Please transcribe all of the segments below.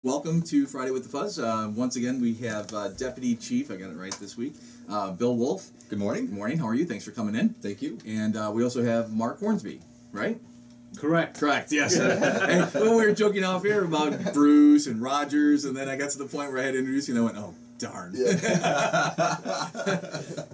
Welcome to Friday with the Fuzz. Once again, we have Deputy Chief, I got it right this week, Bill Wolf. Good morning. Good morning. How are you? Thanks for coming in. Thank you. And we also have Mark Hornsby, right? Correct. Correct, yes. Well, we were joking off here about Bruce and Rogers, and then I got to the point where I had to introduce you, and I went, oh, darn. Yeah.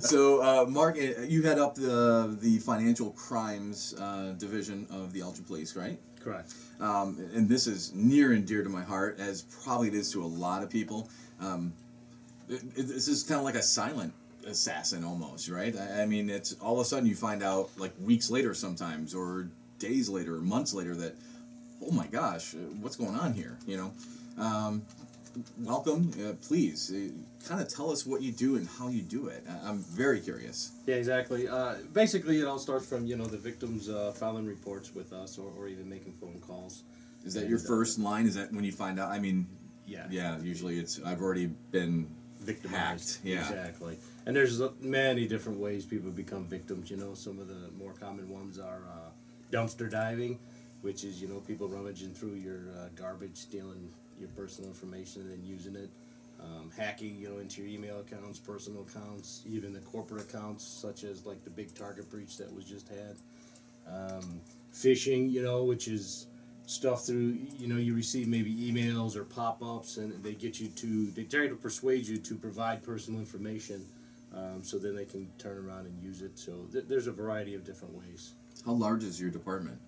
So, Mark, you head up the financial crimes division of the Elgin Police, right? Correct. And this is near and dear to my heart, as probably it is to a lot of people. This is kind of like a silent assassin almost, right? I mean, it's all of a sudden you find out like weeks later sometimes, or days later, or months later that, oh my gosh, what's going on here? You know, welcome, please. Kind of tell us what you do and how you do it. I'm very curious. Yeah, exactly. Basically, it all starts from, the victims filing reports with us or even making phone calls. Is that your first line? Is that when you find out? I mean, yeah. Yeah, usually it's, I've already been victimized. Hacked. Yeah. Exactly. And there's many different ways people become victims. Some of the more common ones are dumpster diving, which is, people rummaging through your garbage, stealing your personal information and then using it. Hacking, into your email accounts, personal accounts, even the corporate accounts, such as like the big Target breach that was just had. Phishing, which is stuff through, you receive maybe emails or pop-ups, and they try to persuade you to provide personal information, so then they can turn around and use it. So there's a variety of different ways. How large is your department?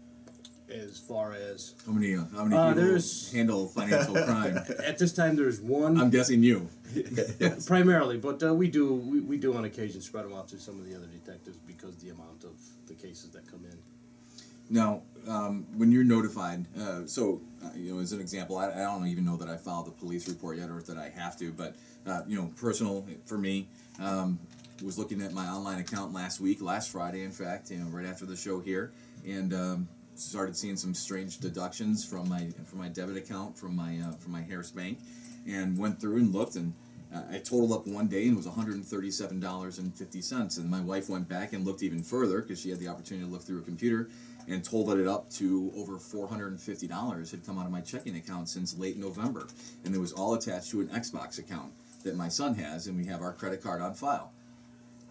As far as how many people handle financial crime? At this time, there's one. I'm guessing you. Yes. Primarily, but we do on occasion spread them out to some of the other detectives because the amount of the cases that come in. Now, when you're notified, as an example, I don't even know that I filed the police report yet or that I have to, but personal for me. Was looking at my online account last Friday, in fact, right after the show here, and started seeing some strange deductions from my debit account from my Harris Bank, and went through and looked, and I totaled up one day and it was $137.50, and my wife went back and looked even further because she had the opportunity to look through a computer and totaled it up to over $450 had come out of my checking account since late November, and it was all attached to an Xbox account that my son has, and we have our credit card on file.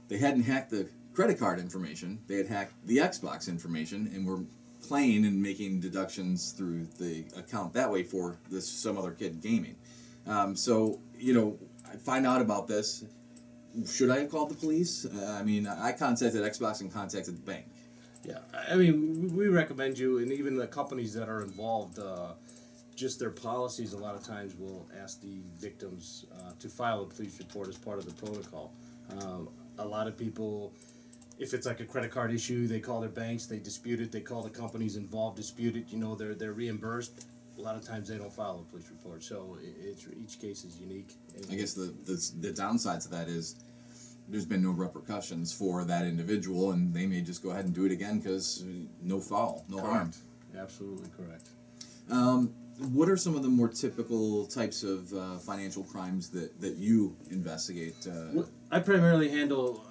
They hadn't hacked the credit card information, they had hacked the Xbox information, and were playing and making deductions through the account that way for some other kid gaming. I find out about this. Should I have called the police? I contacted Xbox and contacted the bank. Yeah, we recommend you, and even the companies that are involved, just their policies a lot of times will ask the victims to file a police report as part of the protocol. A lot of people, if it's like a credit card issue, they call their banks, they dispute it, they call the companies involved, dispute it, they're reimbursed. A lot of times they don't file a police report, so each case is unique. I guess the downside to that is there's been no repercussions for that individual, and they may just go ahead and do it again because no foul, no harm. Absolutely correct. What are some of the more typical types of financial crimes that you investigate? I primarily handle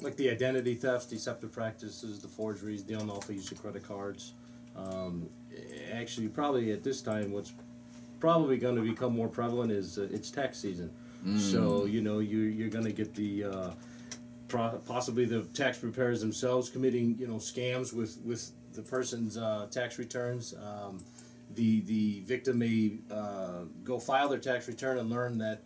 like the identity thefts, deceptive practices, the forgeries, the unlawful use of credit cards. Actually, probably at this time, what's probably going to become more prevalent is it's tax season. So you're going to get the possibly the tax preparers themselves committing scams with the person's tax returns. The victim may go file their tax return and learn that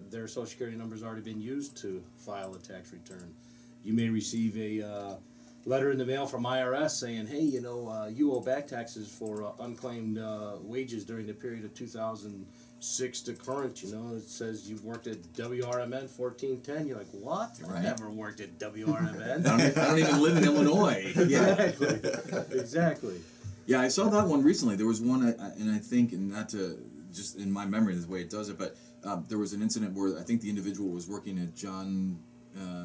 their Social Security number has already been used to file a tax return. You may receive a letter in the mail from IRS saying, hey, you owe back taxes for unclaimed wages during the period of 2006 to current. It says you've worked at WRMN 1410. You're like, what? Right. I never worked at WRMN. I don't even live in Illinois. Exactly. Exactly. Yeah, I saw that one recently. There was one, and I think, and not to, just in my memory, the way it does it, but there was an incident where I think the individual was working at John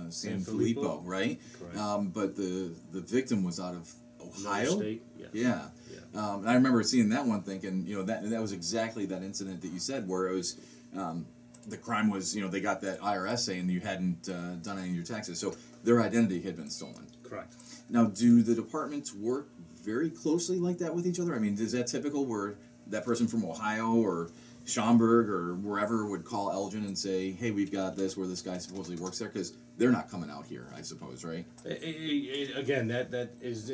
Sanfilippo, right? Correct. But the victim was out of Ohio? Another state, yes. Yeah. And I remember seeing that one thinking, that was exactly that incident that you said where it was, the crime was, they got that IRS saying you hadn't done any of your taxes. So their identity had been stolen. Correct. Now, do the departments work very closely like that with each other? I mean, is that typical where that person from Ohio or Schaumburg or wherever would call Elgin and say, hey, we've got this where this guy supposedly works there, because they're not coming out here, I suppose, right? Again, that is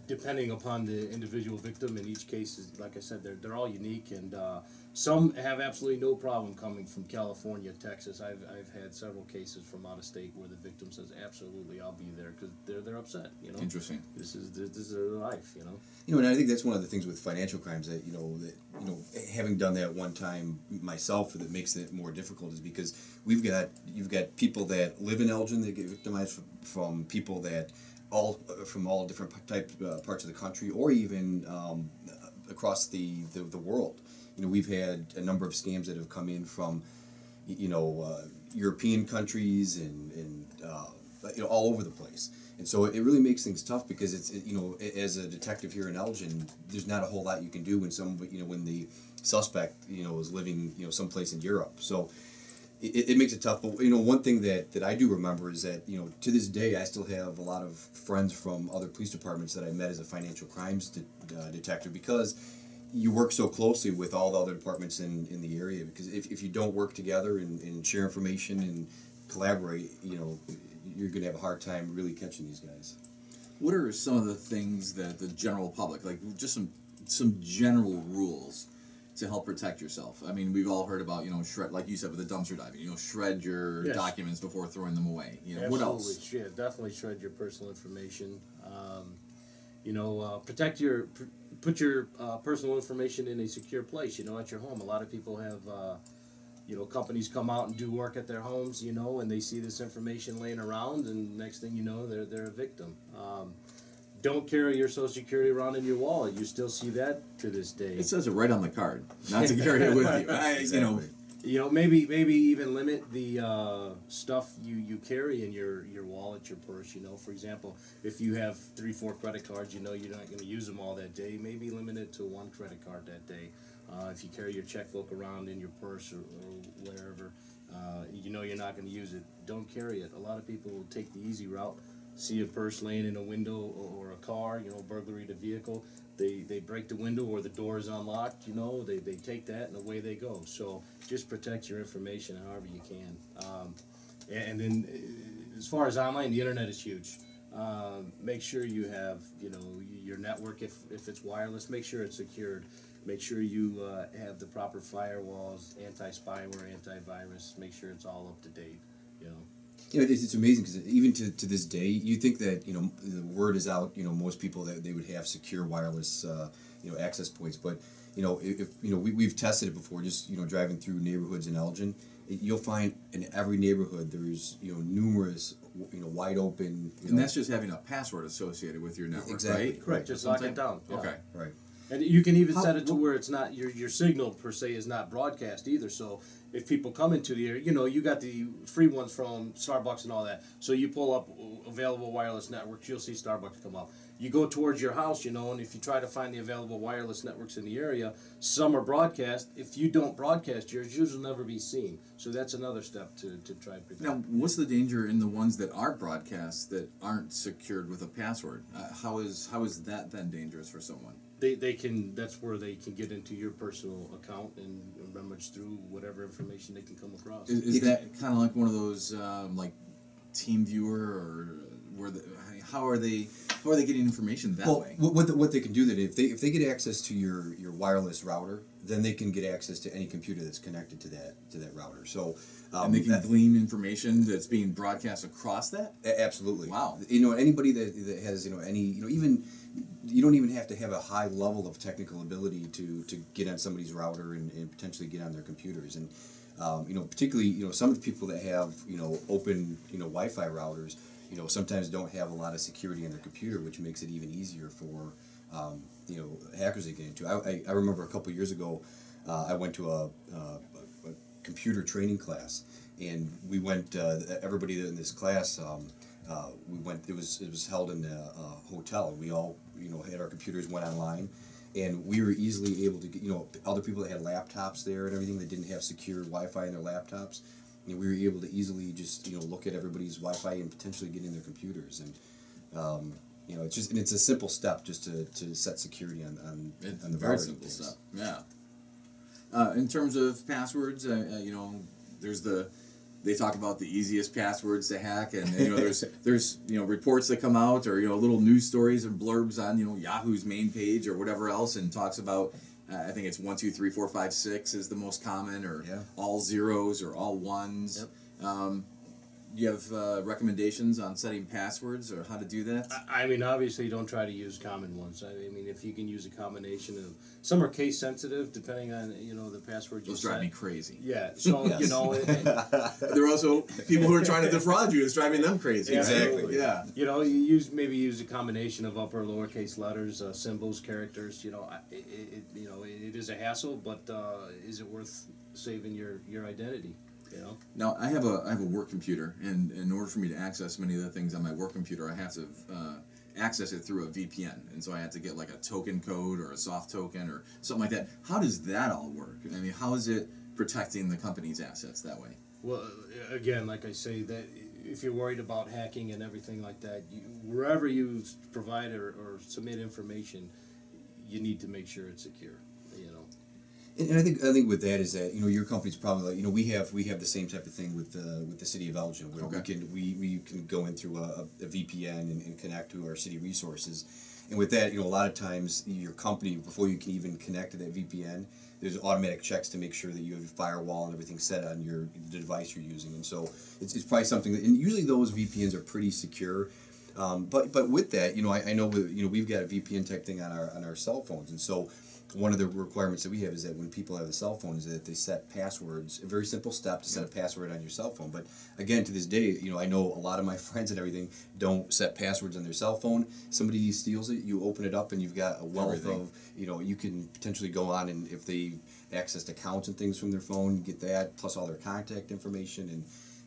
depending upon the individual victim. In each case, is like I said, they're all unique, and some have absolutely no problem coming from California, Texas. I've had several cases from out of state where the victim says, absolutely, I'll be there, because they're upset. Interesting. This is their life. And I think that's one of the things with financial crimes that having done that one time myself, that makes it more difficult, is because you've got people that live in Elgin that get victimized from people that from all different parts of the country, or even across the world. We've had a number of scams that have come in from European countries and all over the place. And so it really makes things tough, because as a detective here in Elgin, there's not a whole lot you can do when the suspect is living someplace in Europe. So it makes it tough. But one thing that I do remember is that to this day I still have a lot of friends from other police departments that I met as a financial crimes detective, because you work so closely with all the other departments in the area. Because if you don't work together and share information and collaborate, you're going to have a hard time really catching these guys. What are some of the things that the general public, like just some general rules to help protect yourself? I mean, we've all heard about, shred, like you said, with the dumpster diving, shred your documents before throwing them away. What else? Yeah, definitely shred your personal information. Put your personal information in a secure place, at your home. A lot of people have, companies come out and do work at their homes, and they see this information laying around, and next thing you know, they're a victim. Don't carry your Social Security around in your wallet. You still see that to this day. It says it right on the card, not to carry it with you. Exactly. Maybe even limit the stuff you carry in your wallet, your purse. For example, if you have 3-4 credit cards, you're not going to use them all that day. Maybe limit it to 1 credit card that day. If you carry your checkbook around in your purse or wherever, you're not going to use it. Don't carry it. A lot of people will take the easy route. See a purse laying in a window or a car, burglary the vehicle. They break the window or the door is unlocked, they take that and away they go. So just protect your information however you can. And then as far as online, the internet is huge. Make sure you have, your network, if it's wireless, make sure it's secured. Make sure you have the proper firewalls, anti-spyware, antivirus. Make sure it's all up to date, It's amazing, because even to this day, you think that the word is out. Most people that they would have secure wireless access points, but if we've tested it before. Just driving through neighborhoods in Elgin, you'll find in every neighborhood there's numerous wide open. And that's just having a password associated with your network, exactly. right? Correct. Just lock it down. Yeah. Okay. Right. And you can even set it to where it's not your signal per se is not broadcast either. So if people come into the area, you got the free ones from Starbucks and all that. So you pull up available wireless networks, you'll see Starbucks come up. You go towards your house, and if you try to find the available wireless networks in the area, some are broadcast. If you don't broadcast yours will never be seen. So that's another step to try to prevent. Now, what's the danger in the ones that are broadcast that aren't secured with a password? How is that then dangerous for someone? They can. That's where they can get into your personal account and rummage through whatever information they can come across. Is that kind of like one of those like TeamViewer or how are they getting information that way? What they can do, that if they get access to your wireless router, then they can get access to any computer that's connected to that router. So and they can glean information that's being broadcast across that? Absolutely. Wow. Anybody that has any even. You don't even have to have a high level of technical ability to get on somebody's router and potentially get on their computers. And particularly some of the people that have open Wi-Fi routers sometimes don't have a lot of security on their computer, which makes it even easier for hackers to get into. I remember a couple years ago, I went to a computer training class, and we went. Everybody in this class. We went. It was held in a hotel. We all had our computers, went online, and we were easily able to get other people that had laptops there and everything that didn't have secure Wi-Fi in their laptops. We were able to easily just look at everybody's Wi-Fi and potentially get in their computers. And it's a simple step just to set security on the very simple step. Yeah. In terms of passwords, they talk about the easiest passwords to hack, and there's reports that come out, or little news stories and blurbs on Yahoo's main page or whatever else, and talks about I think it's 1, 2, 3, 4, 5, 6 is the most common, or all zeros or all ones. Yep. You have recommendations on setting passwords or how to do that? I mean, obviously, don't try to use common ones. I mean, if you can use a combination of, some are case sensitive depending on the password you Those set. drive me crazy. Yeah, so Yes. There are also people who are trying to defraud you. It's driving them crazy. Exactly. Yeah. you use a combination of upper and lowercase letters, symbols, characters. It is a hassle, but is it worth saving your identity? Now I have a work computer, and in order for me to access many of the things on my work computer, I have to access it through a VPN, and so I have to get like a token code or a soft token or something like that. How does that all work? I mean, how is it protecting the company's assets that way? Well, again, like I say, that if you're worried about hacking and everything like that, wherever you provide or submit information, you need to make sure it's secure. And I think with that is that your company's probably like we have the same type of thing with the city of Elgin, where we can go in through a VPN and connect to our city resources, and with that a lot of times your company, before you can even connect to that VPN, there's automatic checks to make sure that you have your firewall and everything set on the device you're using, and so it's probably something that, and usually those VPNs are pretty secure. But with that, I know we've got a VPN type thing on our cell phones, and so one of the requirements that we have is that when people have a cell phone is that they set passwords. A very simple step to set a password on your cell phone. But again, to this day, I know a lot of my friends and everything don't set passwords on their cell phone. Somebody steals it, you open it up, and you've got a wealth of you can potentially go on, and if they accessed accounts and things from their phone, get that plus all their contact information,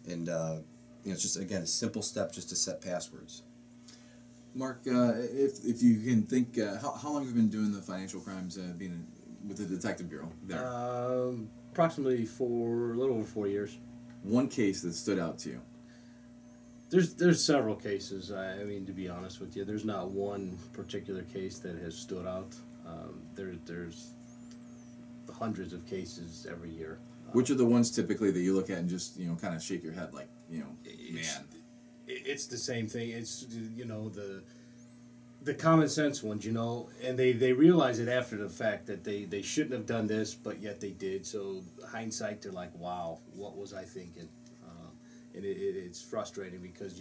and it's just again a simple step just to set passwords. Mark, if you can think, how long have you been doing the financial crimes, being with the detective bureau there? Approximately a little over 4 years. One case that stood out to you? There's several cases. I mean, to be honest with you, there's not one particular case that has stood out. There's hundreds of cases every year. Which are the ones typically that you look at and just kind of shake your head like man? It's the same thing. It's the common sense ones, and they realize it after the fact that they shouldn't have done this, but yet they did. So hindsight, they're like, wow, what was I thinking? And it's frustrating because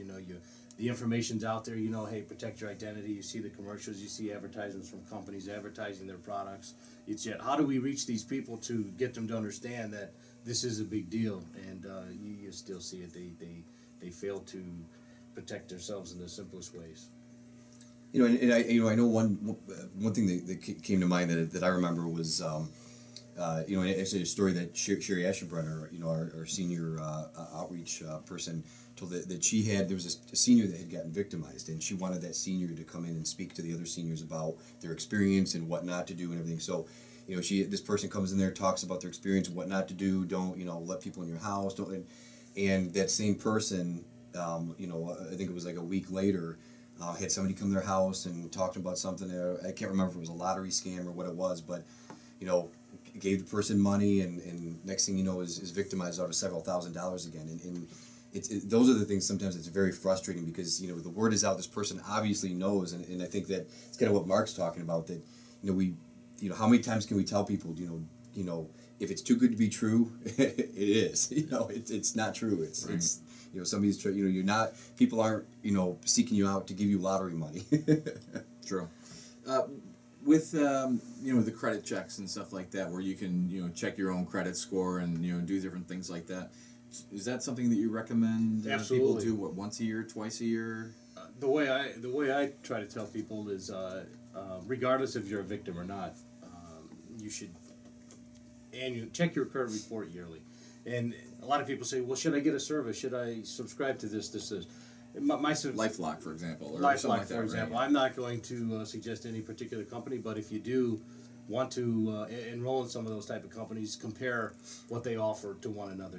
the information's out there. Hey, protect your identity. You see the commercials, you see advertisements from companies advertising their products. It's yet how do we reach these people to get them to understand that this is a big deal? And you still see it. They fail to protect themselves in the simplest ways. And I know one thing that came to mind that I remember was actually a story that Sherry Ashenbrunner, our senior outreach person, told that there was a senior that had gotten victimized, and she wanted that senior to come in and speak to the other seniors about their experience and what not to do and everything. So this person comes in there, talks about their experience, what not to do, don't let people in your house, and that same person, I think it was like a week later, had somebody come to their house and talked about something. I can't remember if it was a lottery scam or what it was, but gave the person money, and next thing you know is victimized out of several $1,000s again. And those are the things sometimes it's very frustrating because the word is out. This person obviously knows, and I think that it's kind of what Mark's talking about. That how many times can we tell people if it's too good to be true, it is. It's not true. It's right. It's somebody's you're not. People aren't seeking you out to give you lottery money. True. With the credit checks and stuff like that, where you can check your own credit score and do different things like that. Is that something that you recommend people do? Once a year, twice a year? The way I try to tell people is, regardless if you're a victim or not, you should check your credit report yearly. And a lot of people say, well, should I get a service? Should I subscribe to this? LifeLock, for example. Or LifeLock, like that, for example. Right? I'm not going to suggest any particular company, but if you do want to enroll in some of those type of companies, compare what they offer to one another.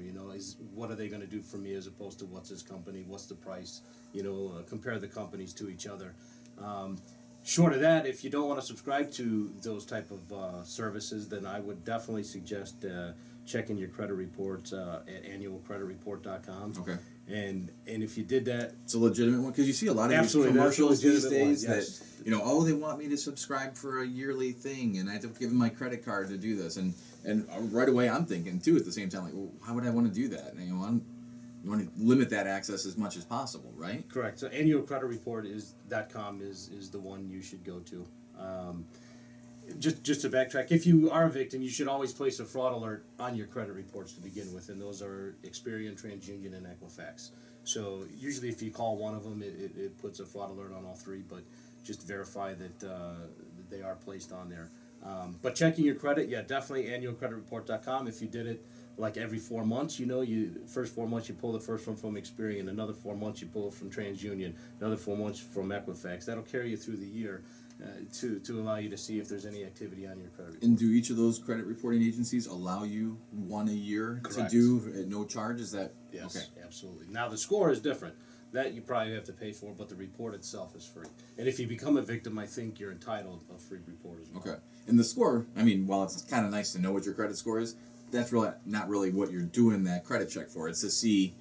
What are they going to do for me as opposed to what's this company? What's the price? Compare the companies to each other. Short of that, if you don't want to subscribe to those type of services, then I would definitely suggest checking your credit reports at annualcreditreport.com. Okay. And if you did that, It's a legitimate one because you see a lot of these Absolutely, that's a commercials these legitimate one, days yes. that they want me to subscribe for a yearly thing, and I have to give them my credit card to do this, and right away I'm thinking too at the same time, like, well, how would I want to do that? And, you want to limit that access as much as possible, right? correct. So annualcreditreport.com is the one you should go to. Just to backtrack, if you are a victim, you should always place a fraud alert on your credit reports to begin with, and those are Experian, TransUnion, and Equifax. So usually if you call one of them, it puts a fraud alert on all three, but just verify that they are placed on there. But checking your credit, yeah, definitely annualcreditreport.com. If you did it like every 4 months, first 4 months you pull the first one from Experian, another 4 months you pull it from TransUnion, another 4 months from Equifax. That'll carry you through the year to allow you to see if there's any activity on your credit report. And do each of those credit reporting agencies allow you one a year Correct. to do at no charge? Is that Yes, okay? absolutely. Now the score is different. That you probably have to pay for, but the report itself is free. And if you become a victim, I think you're entitled a free report as well. Okay. And the score, I mean, while it's kind of nice to know what your credit score is, that's really not really what you're doing that credit check for. It's to see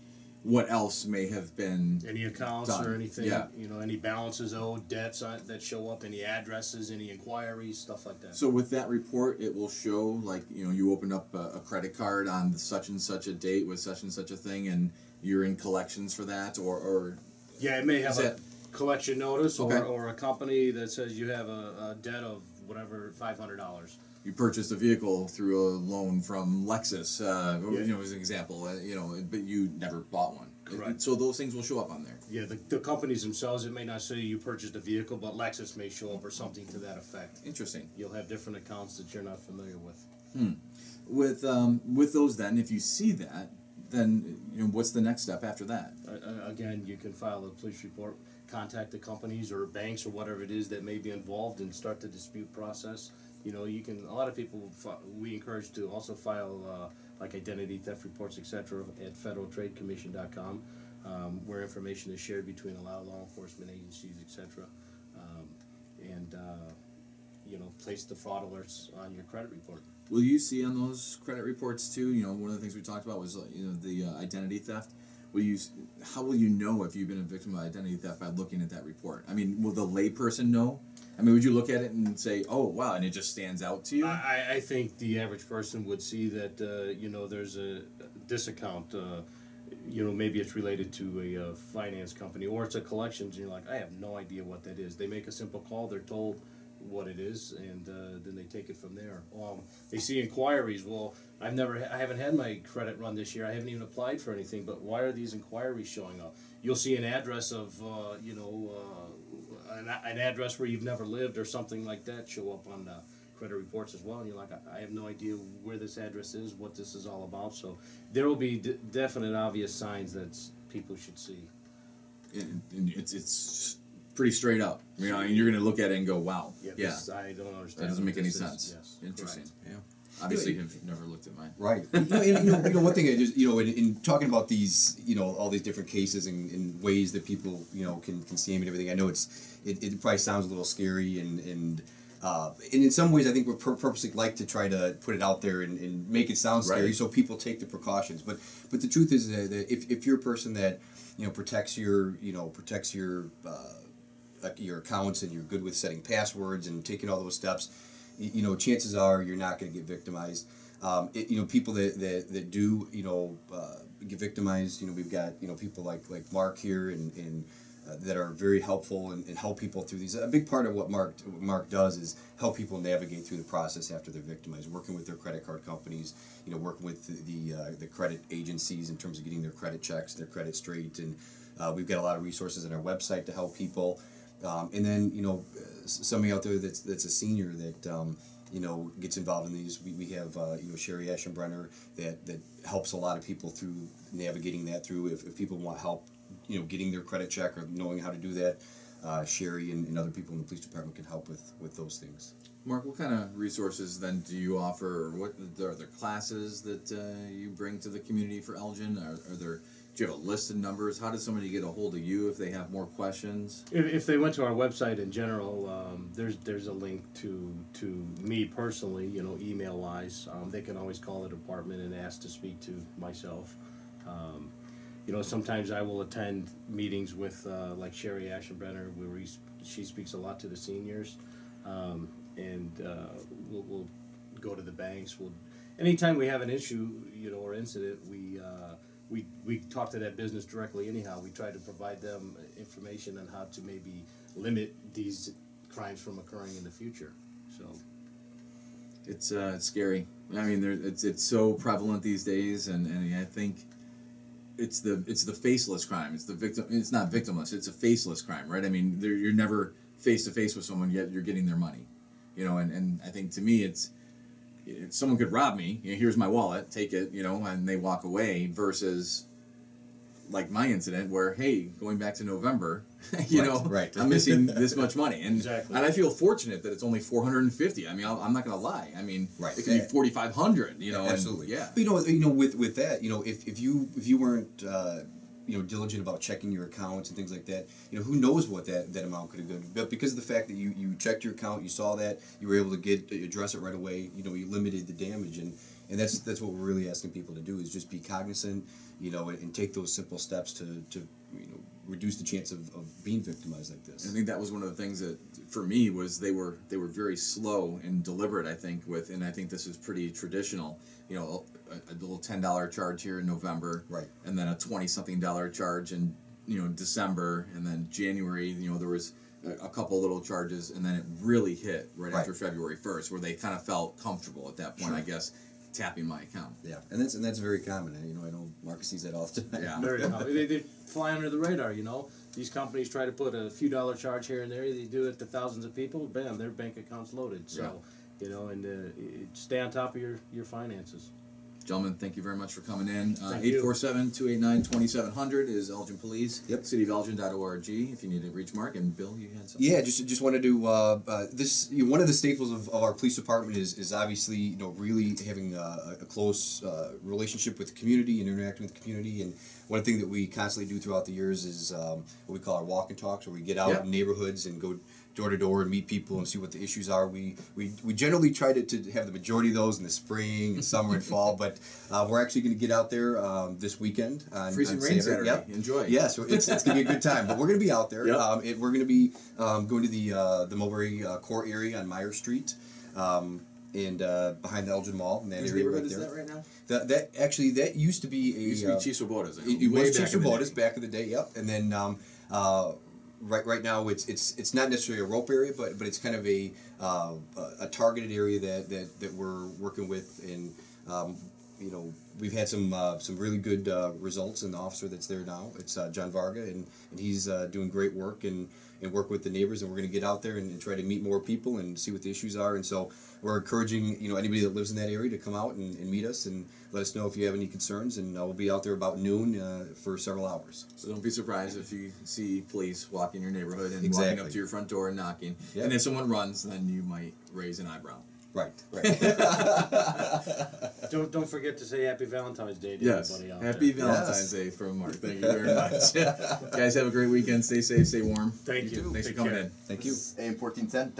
what else may have been Any accounts done. or anything, Yeah. any balances owed, debts that show up, any addresses, any inquiries, stuff like that. So with that report, it will show, like, you opened up a credit card on such and such a date with such and such a thing, and you're in collections for that, or Yeah, it may have Is a that- collection notice Okay. or a company that says you have a debt of whatever, $500. you purchased a vehicle through a loan from Lexus, Yeah. as an example, but you never bought one. Correct. So those things will show up on there. Yeah, the companies themselves, it may not say you purchased a vehicle, but Lexus may show up or something to that effect. Interesting. You'll have different accounts that you're not familiar with. With those, then, if you see that, then what's the next step after that? Again, you can file a police report, contact the companies or banks or whatever it is that may be involved, and start the dispute process. You can. A lot of people we encourage to also file like identity theft reports, etc., at federaltradecommission.com, where information is shared between a lot of law enforcement agencies, etc., and place the fraud alerts on your credit report. Will you see on those credit reports too? One of the things we talked about was the identity theft. How will you know if you've been a victim of identity theft by looking at that report? I mean, will the layperson know? I mean, would you look at it and say, "Oh, wow," and it just stands out to you? I think the average person would see that there's this account. Maybe it's related to a finance company or it's a collections, and you're like, I have no idea what that is. They make a simple call. They're told what it is, and then they take it from there. They see inquiries. Well, I haven't had my credit run this year. I haven't even applied for anything. But why are these inquiries showing up? You'll see an address of an address where you've never lived or something like that show up on the credit reports as well, and you're like, I have no idea where this address is, what this is all about. So there will be definite, obvious signs that people should see. And it's pretty straight up. And you're going to look at it and go, "Wow, Yeah, yeah, I don't understand. that doesn't what make any this is. sense." Yes, Interesting. correct. Yeah. Obviously, you've never looked at mine. Right. One thing I just, in talking about these, all these different cases and ways that people, can see them and everything, I know it probably sounds a little scary and in some ways I think we're purposely like to try to put it out there and make it sound scary, Right. so people take the precautions. But the truth is that if you're a person that, protects your accounts and you're good with setting passwords and taking all those steps, chances are you're not going to get victimized. People that do, get victimized, we've got, people like Mark here and that are very helpful and help people through these. A big part of what Mark does is help people navigate through the process after they're victimized, working with their credit card companies, working with the credit agencies in terms of getting their credit checks, their credit straight, and we've got a lot of resources on our website to help people. And then, somebody out there that's a senior that, gets involved in these. We have, Sherry Aschenbrenner that helps a lot of people through navigating that through. If people want help, getting their credit check or knowing how to do that, Sherry and other people in the police department can help with those things. Mark, what kind of resources then do you offer, or what are there classes that you bring to the community for Elgin? Are there Do you have a list of numbers? How does somebody get a hold of you if they have more questions? If they went to our website in general, there's a link to me personally, email wise. They can always call the department and ask to speak to myself. Sometimes I will attend meetings with like Sherry Ashenbrenner, where she speaks a lot to the seniors, and we'll go to the banks. Anytime we have an issue, or incident, we talk to that business directly anyhow. We try to provide them information on how to maybe limit these crimes from occurring in the future. So it's scary. I mean, it's so prevalent these days, and I think it's the faceless crime. It's the victim. It's not victimless. It's a faceless crime, right? I mean, you're never face to face with someone, yet you're getting their money. And I think to me, it's someone could rob me. Here's my wallet, take it, and they walk away. Versus, like my incident, where going back to November, right. I'm missing this much money, and Exactly. and I feel fortunate that it's only $450. I mean, I'm not gonna lie. I mean, Right. it could be $4,500. Absolutely. And, yeah. But with that, if you weren't diligent about checking your accounts and things like that, who knows what that amount could have been. But because of the fact that you checked your account, you saw that, you were able to address it right away. You limited the damage, and that's what we're really asking people to do, is just be cognizant, and take those simple steps to reduce the chance of being victimized like this. I think that was one of the things that for me was they were very slow and deliberate. I think and I think this is pretty traditional. A little $10 charge here in November, Right. and then a $20-something charge in December, and then January. There was a couple little charges, and then it really hit right after February 1st, where they kind of felt comfortable at that point. Sure. I guess tapping my account. Yeah, and that's very common. I know Marcus sees that all the time. Yeah. Very they fly under the radar. These companies try to put a few dollar charge here and there. They do it to thousands of people. Bam, their bank account's loaded. So, stay on top of your finances. Gentlemen, thank you very much for coming in. Thank you. 847-289-2700 is Elgin Police. Yep. cityofelgin.org if you need to reach Mark. And Bill, you had something? Yeah, just wanted to this one of the staples of our police department is obviously really having a close relationship with the community and interacting with the community. And one thing that we constantly do throughout the years is what we call our walk and talks, where we get out in neighborhoods and go door to door and meet people and see what the issues are. We generally try to have the majority of those in the spring and summer and fall, but we're actually going to get out there this weekend on Freezing on rain Saturday. Saturday. Yep. Enjoy. Yeah, so it's going to be a good time. But we're going to be out there. Yep. We're going to be going to the Mulberry core area on Meyer Street. And behind the Elgin Mall, in that Which area neighborhood right is there. that right now? That used to be a It used to be Chief Swoboda's. it was Chief Swoboda's back in the day. Yep, and then right now it's not necessarily a rope area, but it's kind of a targeted area that we're working with, and we've had some really good results in the officer that's there now. It's John Varga, and he's doing great work and work with the neighbors, and we're going to get out there and try to meet more people and see what the issues are. And so we're encouraging anybody that lives in that area to come out and meet us and let us know if you have any concerns, and we'll be out there about noon for several hours. So don't be surprised if you see police walking your neighborhood and Exactly. walking up to your front door and knocking. Yep. And if someone runs, then you might raise an eyebrow. Right. Don't forget to say Happy Valentine's Day to Yes. everybody out Happy there. Valentine's Day from Mark. Thank you very much. Guys, have a great weekend. Stay safe, stay warm. Thank you. Thanks for Take coming care. in. Thank you. AM 1410,